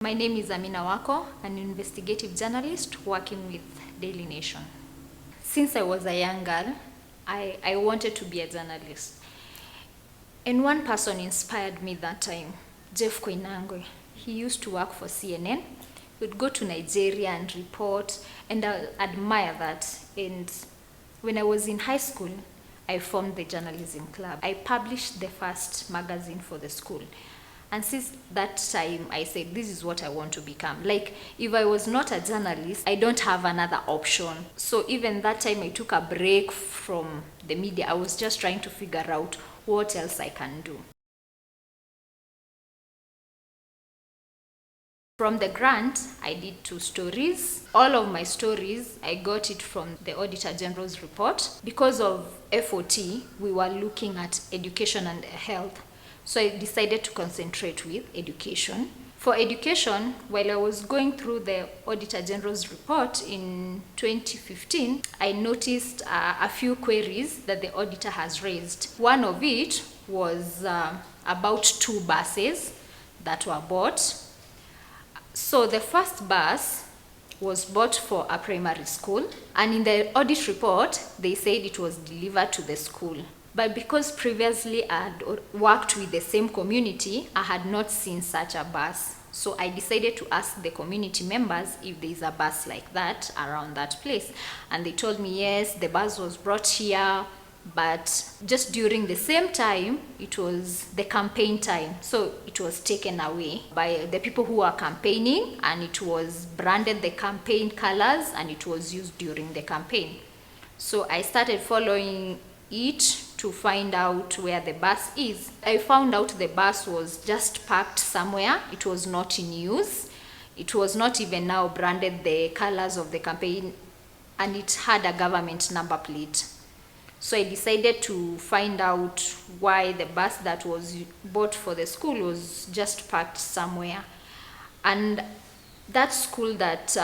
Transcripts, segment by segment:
My name is Amina Wako, an investigative journalist working with Daily Nation. Since I was a young girl, I wanted to be a journalist. And one person inspired me that time, Jeff Koinange. He used to work for CNN. He would go to Nigeria and report, and I admire that. And when I was in high school, I formed the journalism club. I published the first magazine for the school. And since that time, I said, this is what I want to become. Like, if I was not a journalist, I don't have another option. So even that time, I took a break from the media. I was just trying to figure out what else I can do. From the grant, I did 2 stories. All of my stories, I got it from the Auditor General's report. Because of FOT, we were looking at education and health. So I decided to concentrate with education. For education, while I was going through the Auditor General's report in 2015, I noticed a few queries that the auditor has raised. One of it was about 2 buses that were bought. So the first bus was bought for a primary school, and in the audit report, they said it was delivered to the school. But because previously I had worked with the same community, I had not seen such a bus. So I decided to ask the community members if there is a bus like that around that place. And they told me, yes, the bus was brought here, but just during the same time, it was the campaign time. So it was taken away by the people who were campaigning, and it was branded the campaign colors, and it was used during the campaign. So I started following it to find out where the bus is. I found out the bus was just parked somewhere. It was not in use. It was not even now branded the colors of the campaign, and it had a government number plate. So I decided to find out why the bus that was bought for the school was just parked somewhere. And that school that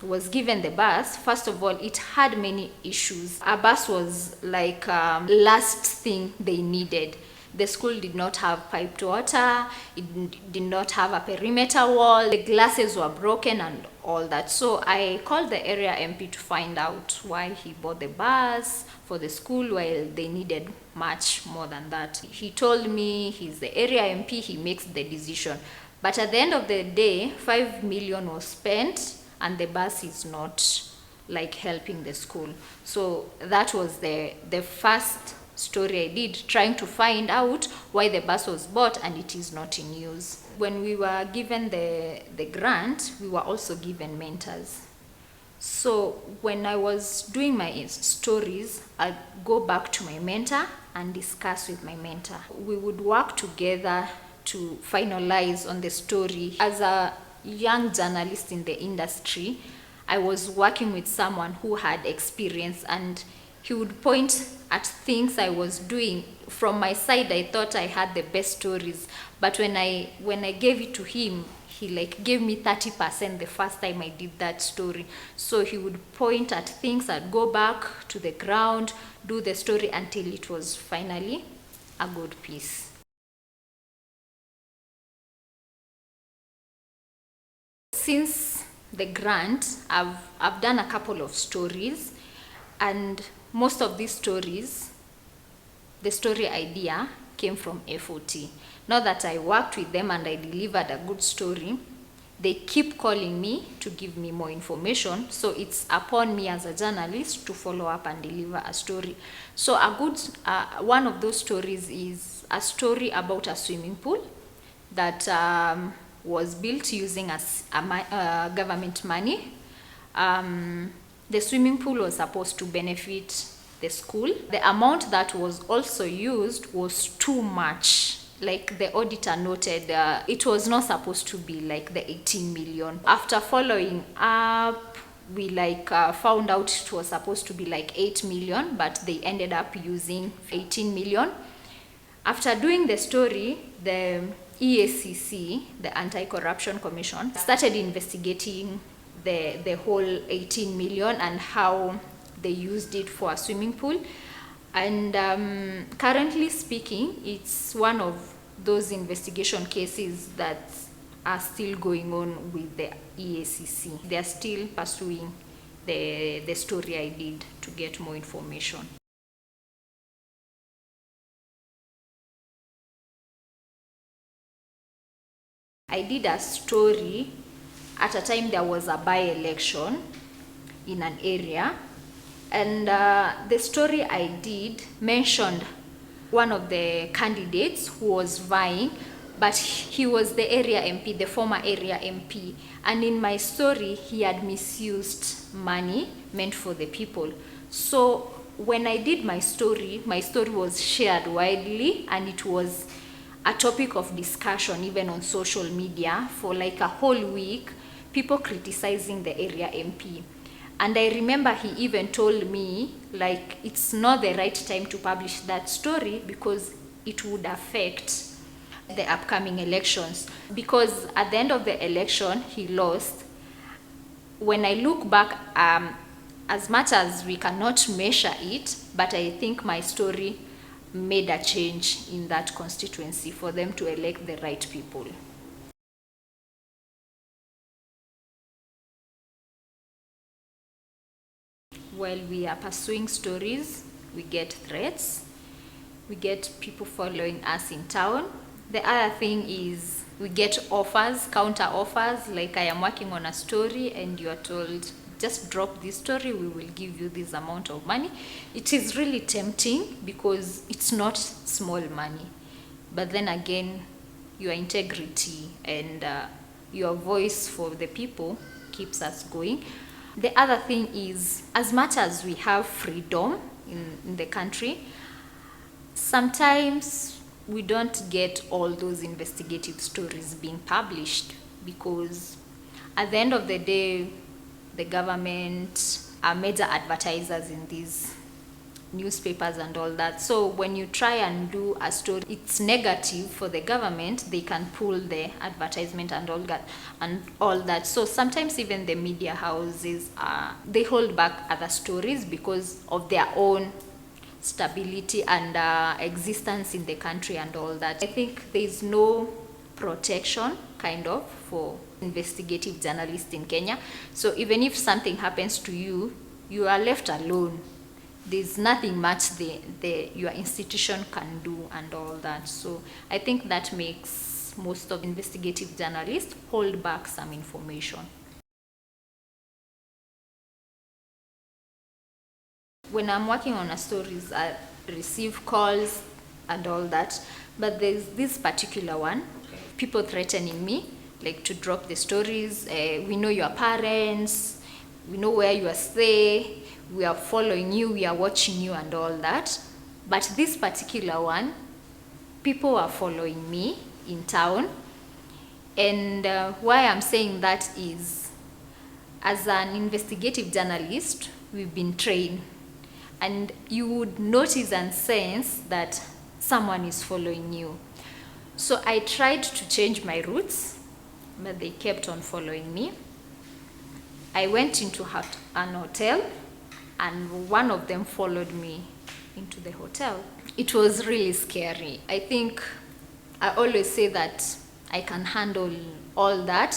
was given the bus, first of all, it had many issues. A bus was like last thing they needed. The school did not have piped water, it did not have a perimeter wall, the glasses were broken and all that. So I called the area MP to find out why he bought the bus for the school while they needed much more than that. He told me he's the area MP, he makes the decision. But at the end of the day, 5 million was spent, and the bus is not like helping the school. So that was the first story I did, trying to find out why the bus was bought and it is not in use. When we were given the grant, we were also given mentors. So when I was doing my stories, I'd go back to my mentor and discuss with my mentor. We would work together to finalize on the story. As a young journalist in the industry, I was working with someone who had experience, and he would point at things I was doing. From my side, I thought I had the best stories, but when I gave it to him, he like gave me 30% the first time I did that story. So he would point at things, I'd go back to the ground, do the story until it was finally a good piece. Since the grant, I've done a couple of stories, and most of these stories, the story idea came from FOT. Now that I worked with them and I delivered a good story, they keep calling me to give me more information. So it's upon me as a journalist to follow up and deliver a story. So a good one of those stories is a story about a swimming pool that was built using government money. The swimming pool was supposed to benefit the school. The amount that was also used was too much. Like the auditor noted, it was not supposed to be like the 18 million. After following up, we found out it was supposed to be like 8 million, but they ended up using 18 million. After doing the story, the EACC, the Anti-Corruption Commission, started investigating the whole 18 million and how they used it for a swimming pool. And currently speaking, it's one of those investigation cases that are still going on with the EACC. They are still pursuing the story I did to get more information. I did a story at a time there was a by-election in an area, and the story I did mentioned one of the candidates who was vying, but he was the area MP, the former area MP, and in my story he had misused money meant for the people. So when I did my story was shared widely, and it was a topic of discussion even on social media for like a whole week, people criticizing the area MP. And I remember he even told me, like, it's not the right time to publish that story because it would affect the upcoming elections. Because at the end of the election, he lost. When I look back, as much as we cannot measure it, but I think my story made a change in that constituency for them to elect the right people. While we are pursuing stories, we get threats, we get people following us in town. The other thing is we get offers, counter offers, like I am working on a story and you are told, just drop this story, we will give you this amount of money. It is really tempting because it's not small money. But then again, your integrity and your voice for the people keeps us going. The other thing is, as much as we have freedom in the country, sometimes we don't get all those investigative stories being published because at the end of the day, the government are major advertisers in these newspapers and all that. So when you try and do a story, it's negative for the government, they can pull the advertisement and all that. So sometimes even the media houses they hold back other stories because of their own stability and existence in the country and all that. I think there's no protection kind of for investigative journalists in Kenya. So even if something happens to you, you are left alone. There's nothing much your institution can do and all that. So I think that makes most of investigative journalists hold back some information. When I'm working on a stories, I receive calls and all that, but there's this particular one, people threatening me, like to drop the stories. We know your parents, we know where you stay, we are following you, we are watching you and all that. But this particular one, people are following me in town. And why I'm saying that is, as an investigative journalist, we've been trained. And you would notice and sense that someone is following you. So I tried to change my routes, but they kept on following me. I went into an hotel, and one of them followed me into the hotel. It was really scary. I think I always say that I can handle all that,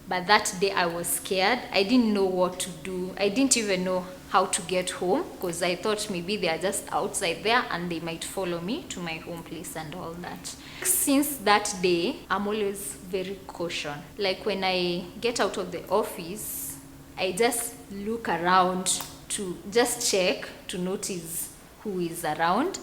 but that day I was scared. I didn't know what to do. I didn't even know how to get home because I thought maybe they are just outside there and they might follow me to my home place and all that. Since that day, I'm always very cautious. Like when I get out of the office, I just look around to just check to notice who is around.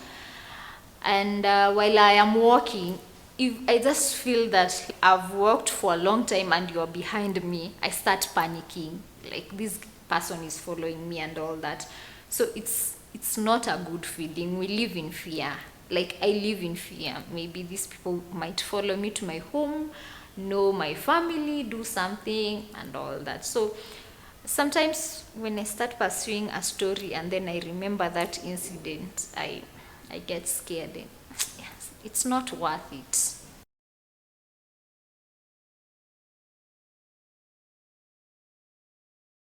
And while I am walking, if I just feel that I've walked for a long time and you're behind me, I start panicking. Like this person is following me and all that. So it's not a good feeling. We live in fear. Like I live in fear. Maybe these people might follow me to my home, know my family, do something and all that. So sometimes when I start pursuing a story and then I remember that incident, I get scared. Yes, it's not worth it.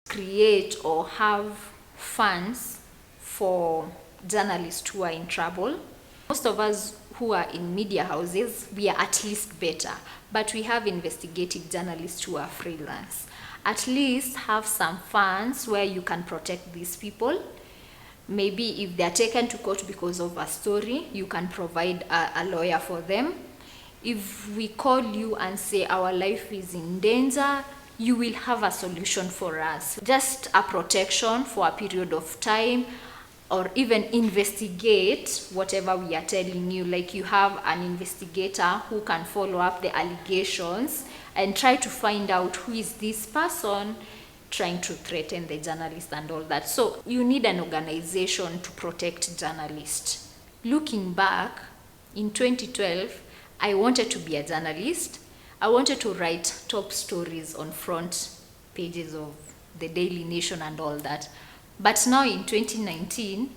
Create or have funds for journalists who are in trouble. Most of us who are in media houses, we are at least better, but we have investigative journalists who are freelance. At least have some funds where you can protect these people. Maybe if they're taken to court because of a story, you can provide a lawyer for them. If we call you and say our life is in danger, you will have a solution for us. Just a protection for a period of time, or even investigate whatever we are telling you. Like you have an investigator who can follow up the allegations and try to find out who is this person trying to threaten the journalist and all that. So you need an organization to protect journalists. Looking back, in 2012, I wanted to be a journalist. I wanted to write top stories on front pages of the Daily Nation and all that. But now in 2019,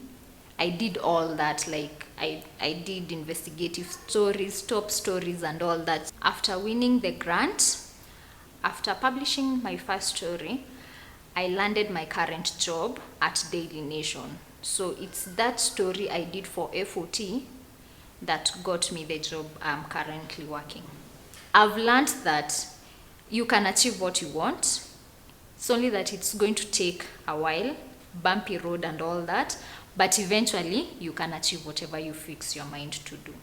I did all that. Like I did investigative stories, top stories and all that. After winning the grant, after publishing my first story, I landed my current job at Daily Nation. So it's that story I did for FOT that got me the job I'm currently working. I've learned that you can achieve what you want. It's only that it's going to take a while, bumpy road and all that, but eventually you can achieve whatever you fix your mind to do.